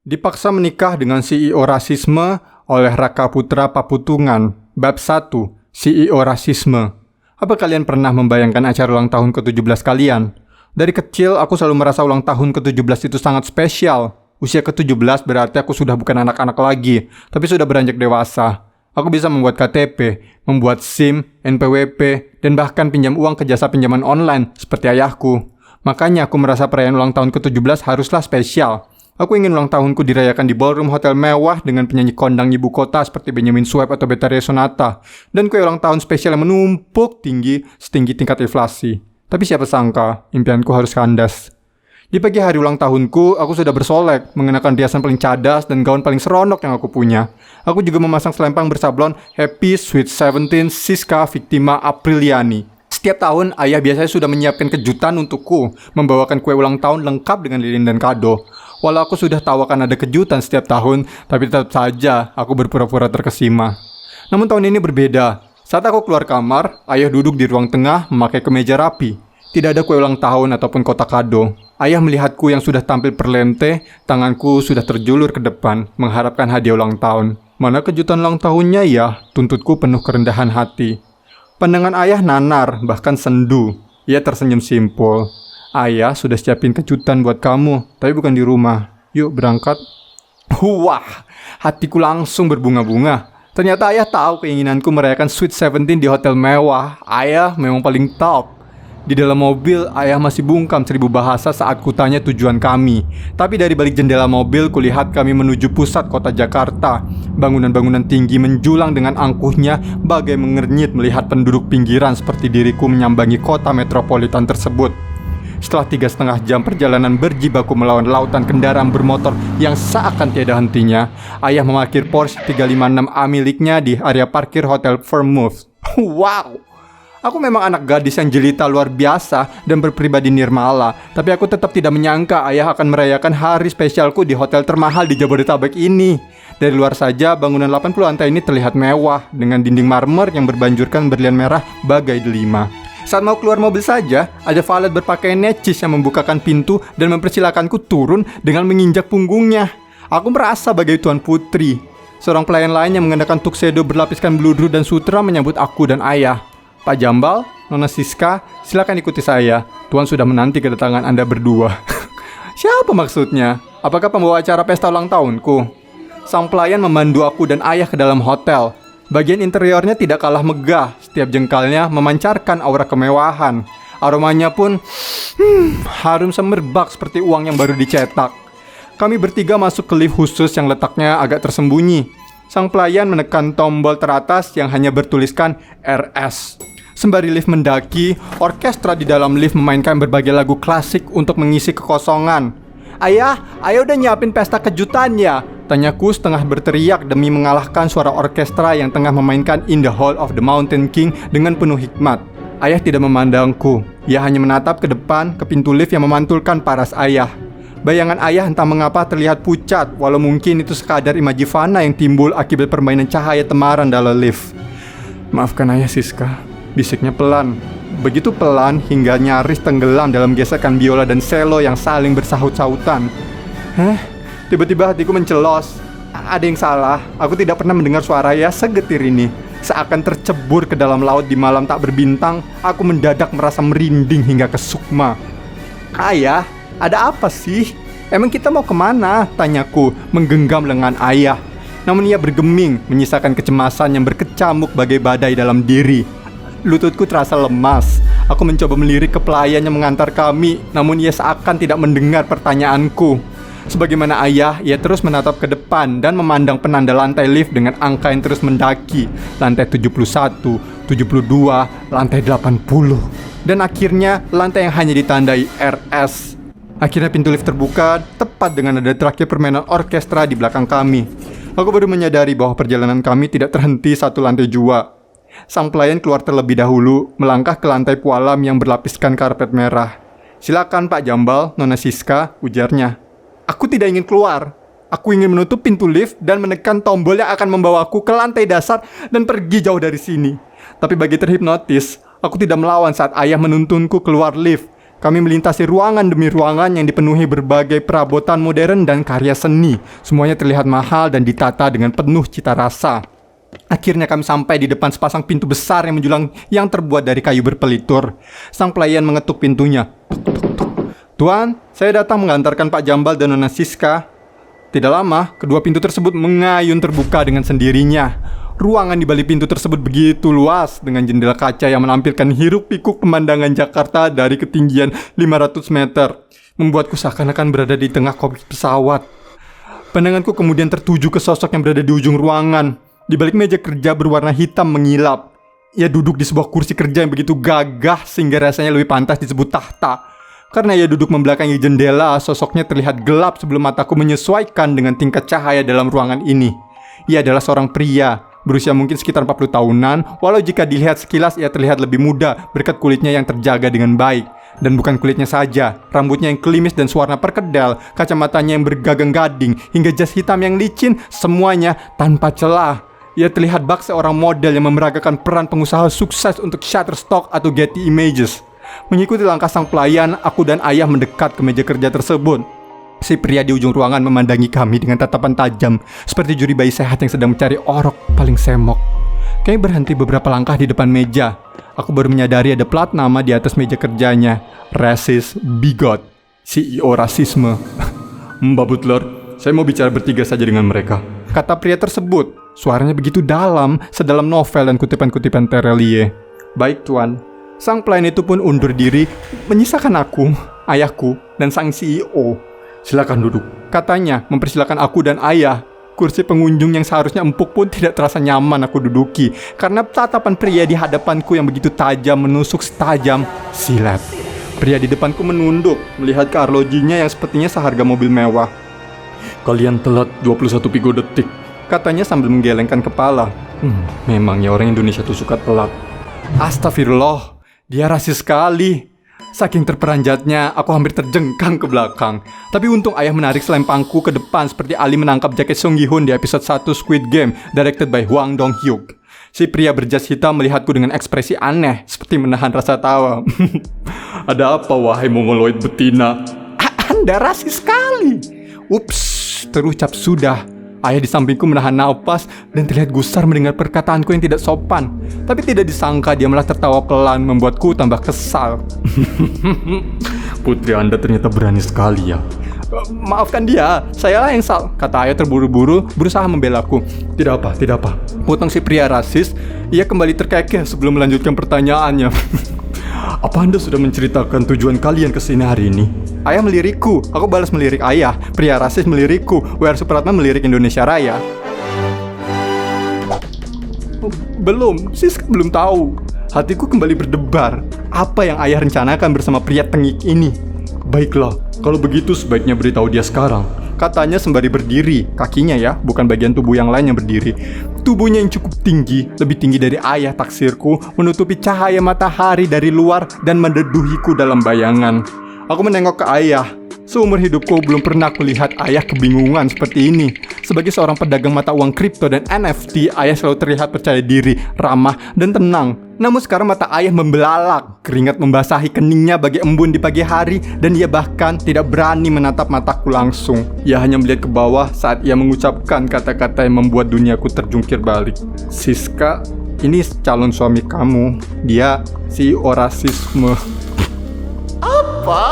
Dipaksa menikah dengan CEO rasisme oleh Raka Putra Paputungan. Bab 1. CEO rasisme. Apa kalian pernah membayangkan acara ulang tahun ke-17 kalian? Dari kecil aku selalu merasa ulang tahun ke-17 itu sangat spesial. Usia ke-17 berarti aku sudah bukan anak-anak lagi, tapi sudah beranjak dewasa. Aku bisa membuat KTP, membuat SIM, NPWP, dan bahkan pinjam uang ke jasa pinjaman online seperti ayahku. Makanya aku merasa perayaan ulang tahun ke-17 haruslah spesial. Aku ingin ulang tahunku dirayakan di ballroom hotel mewah dengan penyanyi kondang ibu kota seperti Benyamin Sueb atau Betharia Sonata. Dan kue ulang tahun spesial yang menumpuk tinggi setinggi tingkat inflasi. Tapi siapa sangka, impianku harus kandas. Di pagi hari ulang tahunku, aku sudah bersolek, mengenakan riasan paling cadas dan gaun paling seronok yang aku punya. Aku juga memasang selempang bersablon Happy Sweet 17 Siska Victima Apriliani. Setiap tahun, ayah biasanya sudah menyiapkan kejutan untukku, membawakan kue ulang tahun lengkap dengan lilin dan kado. Walau aku sudah tahu akan ada kejutan setiap tahun, tapi tetap saja aku berpura-pura terkesima. Namun tahun ini berbeda. Saat aku keluar kamar, ayah duduk di ruang tengah memakai kemeja rapi. Tidak ada kue ulang tahun ataupun kotak kado. Ayah melihatku yang sudah tampil perlente, tanganku sudah terjulur ke depan, mengharapkan hadiah ulang tahun. Mana kejutan ulang tahunnya ya? Tuntutku penuh kerendahan hati. Pandangan ayah nanar, bahkan sendu. Ia tersenyum simpul. Ayah sudah siapin kejutan buat kamu, tapi bukan di rumah. Yuk berangkat. Wah, hatiku langsung berbunga-bunga. Ternyata ayah tahu keinginanku merayakan Sweet 17 di hotel mewah. Ayah memang paling top. Di dalam mobil, ayah masih bungkam 1000 bahasa saat kutanya tujuan kami. Tapi dari balik jendela mobil, kulihat kami menuju pusat kota Jakarta. Bangunan-bangunan tinggi menjulang dengan angkuhnya, bagai mengernyit melihat penduduk pinggiran seperti diriku menyambangi kota metropolitan tersebut. Setelah 3,5 jam perjalanan berjibaku melawan lautan kendaraan bermotor yang seakan tiada hentinya, ayah memarkir Porsche 356A miliknya di area parkir Hotel Vermouth. Wow! Aku memang anak gadis yang jelita luar biasa dan berpribadi nirmala, tapi aku tetap tidak menyangka ayah akan merayakan hari spesialku di hotel termahal di Jabodetabek ini. Dari luar saja, bangunan 80 lantai ini terlihat mewah dengan dinding marmer yang berbanjurkan berlian merah bagai delima. Saat mau keluar mobil saja, ada valet berpakaian necis yang membukakan pintu dan mempersilakanku turun dengan menginjak punggungnya. Aku merasa bagai tuan putri. Seorang pelayan lain yang mengenakan tuxedo berlapiskan bludru dan sutra menyambut aku dan ayah. Pak Jambal, Nona Siska, silakan ikuti saya. Tuan sudah menanti kedatangan Anda berdua. Siapa maksudnya? Apakah pembawa acara pesta ulang tahunku? Sang pelayan memandu aku dan ayah ke dalam hotel. Bagian interiornya tidak kalah megah, setiap jengkalnya memancarkan aura kemewahan. Aromanya pun harum semerbak seperti uang yang baru dicetak. Kami bertiga masuk ke lift khusus yang letaknya agak tersembunyi. Sang pelayan menekan tombol teratas yang hanya bertuliskan RS. Sembari lift mendaki, orkestra di dalam lift memainkan berbagai lagu klasik untuk mengisi kekosongan. Ayah udah nyiapin pesta kejutan ya? Tanyaku setengah berteriak demi mengalahkan suara orkestra yang tengah memainkan In the Hall of the Mountain King dengan penuh hikmat. Ayah tidak memandangku. Ia hanya menatap ke depan, ke pintu lift yang memantulkan paras ayah. Bayangan ayah entah mengapa terlihat pucat, walau mungkin itu sekadar imaji fana yang timbul akibat permainan cahaya temaram dalam lift. Maafkan ayah Siska, bisiknya pelan. Begitu pelan hingga nyaris tenggelam dalam gesekan biola dan selo yang saling bersahut-sahutan. Tiba-tiba hatiku mencelos. Ada yang salah, aku tidak pernah mendengar suara ayah segetir ini. Seakan tercebur ke dalam laut di malam tak berbintang, aku mendadak merasa merinding hingga ke sukma. Ayah, ada apa sih? Emang kita mau kemana? Tanyaku, menggenggam lengan ayah. Namun ia bergeming, menyisakan kecemasan yang berkecamuk bagai badai dalam diri. Lututku terasa lemas. Aku mencoba melirik ke pelayan yang mengantar kami, namun ia seakan tidak mendengar pertanyaanku. Sebagaimana ayah, ia terus menatap ke depan dan memandang penanda lantai lift dengan angka yang terus mendaki. Lantai 71, 72, lantai 80. Dan akhirnya lantai yang hanya ditandai RS. Akhirnya pintu lift terbuka, tepat dengan nada terakhir permainan orkestra di belakang kami. Aku baru menyadari bahwa perjalanan kami tidak terhenti satu lantai jua. Sang pelayan keluar terlebih dahulu, melangkah ke lantai pualam yang berlapiskan karpet merah. Silakan Pak Jambal, Nona Siska, ujarnya. Aku tidak ingin keluar. Aku ingin menutup pintu lift dan menekan tombol yang akan membawaku ke lantai dasar dan pergi jauh dari sini. Tapi bagi terhipnotis, aku tidak melawan saat ayah menuntunku keluar lift. Kami melintasi ruangan demi ruangan yang dipenuhi berbagai perabotan modern dan karya seni. Semuanya terlihat mahal dan ditata dengan penuh cita rasa. Akhirnya kami sampai di depan sepasang pintu besar yang menjulang yang terbuat dari kayu berpelitur. Sang pelayan mengetuk pintunya. Tuan, saya datang mengantarkan Pak Jambal dan Nona Siska. Tidak lama, kedua pintu tersebut mengayun terbuka dengan sendirinya. Ruangan di balik pintu tersebut begitu luas dengan jendela kaca yang menampilkan hiruk-pikuk pemandangan Jakarta dari ketinggian 500 meter. Membuatku seakan-akan berada di tengah kokpit pesawat. Pandanganku kemudian tertuju ke sosok yang berada di ujung ruangan. Di balik meja kerja berwarna hitam mengilap. Ia duduk di sebuah kursi kerja yang begitu gagah sehingga rasanya lebih pantas disebut tahta. Karena ia duduk membelakangi jendela, sosoknya terlihat gelap sebelum mataku menyesuaikan dengan tingkat cahaya dalam ruangan ini. Ia adalah seorang pria, berusia mungkin sekitar 40 tahunan, walau jika dilihat sekilas ia terlihat lebih muda berkat kulitnya yang terjaga dengan baik. Dan bukan kulitnya saja, rambutnya yang klimis dan sewarna perkedel, kacamatanya yang bergagang gading, hingga jas hitam yang licin, semuanya tanpa celah. Ia terlihat bak seorang model yang memeragakan peran pengusaha sukses untuk Shutterstock atau Getty Images. Mengikuti langkah sang pelayan, aku dan ayah mendekat ke meja kerja tersebut. Si pria di ujung ruangan memandangi kami dengan tatapan tajam, seperti juri bayi sehat yang sedang mencari orok paling semok. Kami berhenti beberapa langkah di depan meja. Aku baru menyadari ada plat nama di atas meja kerjanya. Racist Bigot, CEO rasisme. Mbak Butler, saya mau bicara bertiga saja dengan mereka, kata pria tersebut. Suaranya begitu dalam, sedalam novel dan kutipan-kutipan Terelie. Baik tuan. Sang pelayan itu pun undur diri, menyisakan aku, ayahku, dan sang CEO. Silakan duduk, katanya, mempersilakan aku dan ayah. Kursi pengunjung yang seharusnya empuk pun tidak terasa nyaman aku duduki, karena tatapan pria di hadapanku yang begitu tajam menusuk setajam silet. Pria di depanku menunduk, melihat ke arlojinya yang sepertinya seharga mobil mewah. Kalian telat 21 pigo detik, katanya sambil menggelengkan kepala. Memangnya orang Indonesia tuh suka telat. Astagfirullah, dia rasis sekali. Saking terperanjatnya, aku hampir terjengkang ke belakang. Tapi untung ayah menarik selempangku ke depan seperti Ali menangkap jaket Song Gi-hun di episode 1 Squid Game, directed by Hwang Dong-hyuk. Si pria berjas hitam melihatku dengan ekspresi aneh, seperti menahan rasa tawa. Ada apa wahai mongoloid betina? Anda rasis sekali. Ups, terucap sudah. Ayah di sampingku menahan napas dan terlihat gusar mendengar perkataanku yang tidak sopan. Tapi tidak disangka dia malah tertawa pelan, membuatku tambah kesal. Putri Anda ternyata berani sekali ya. Maafkan dia, sayalah yang salah, kata ayah terburu-buru berusaha membelaku. Tidak apa, potong si pria rasis. Ia kembali terkekeh sebelum melanjutkan pertanyaannya. Apa Anda sudah menceritakan tujuan kalian kesini hari ini? Ayah melirikku, aku balas melirik ayah. Pria rasis melirikku, W.R. Supratman melirik Indonesia Raya. Belum, Siska belum tahu. Hatiku kembali berdebar. Apa yang ayah rencanakan bersama pria tengik ini? Baiklah, kalau begitu sebaiknya beritahu dia sekarang, katanya sembari berdiri. Kakinya ya, bukan bagian tubuh yang lain yang berdiri. Tubuhnya yang cukup tinggi, lebih tinggi dari ayah taksirku, menutupi cahaya matahari dari luar dan mendeduhiku dalam bayangan. Aku menengok ke ayah. Seumur hidupku belum pernah kulihat ayah kebingungan seperti ini. Sebagai seorang pedagang mata uang kripto dan NFT, ayah selalu terlihat percaya diri, ramah, dan tenang. Namun sekarang mata ayah membelalak, keringat membasahi keningnya bagi embun di pagi hari, dan ia bahkan tidak berani menatap mataku langsung. Ia hanya melihat ke bawah saat ia mengucapkan kata-kata yang membuat duniaku terjungkir balik. Siska, ini calon suami kamu. Dia CEO rasisme. Apa?